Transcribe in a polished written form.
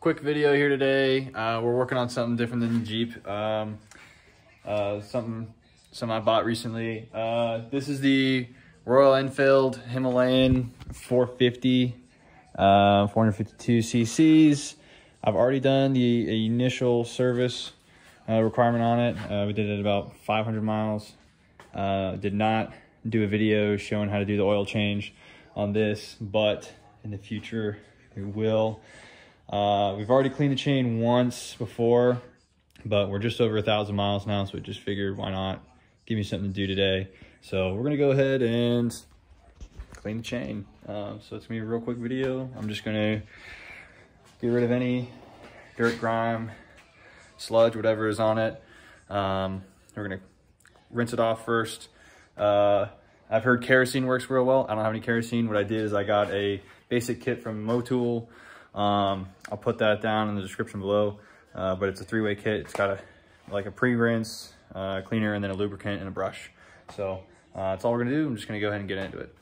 quick video here today. We're working on something different than the Jeep. Something I bought recently. This is the Royal Enfield Himalayan 450, 452 cc's. I've already done the initial service requirement on it. We did it about 500 miles. Did not do a video showing how to do the oil change on this, but in the future we will. We've already cleaned the chain once before, but we're just over 1,000 miles now, so we just figured why not give me something to do today. So we're gonna go ahead and clean the chain. So it's gonna be a real quick video. I'm just gonna get rid of any dirt, grime, sludge, whatever is on it. We're gonna rinse it off first. I've heard kerosene works real well. I don't have any kerosene. What I did is I got a basic kit from Motul. I'll put that down in the description below, but it's a 3-way kit. It's got a pre-rinse, cleaner, and then a lubricant and a brush. So that's all we're gonna do. I'm just gonna go ahead and get into it.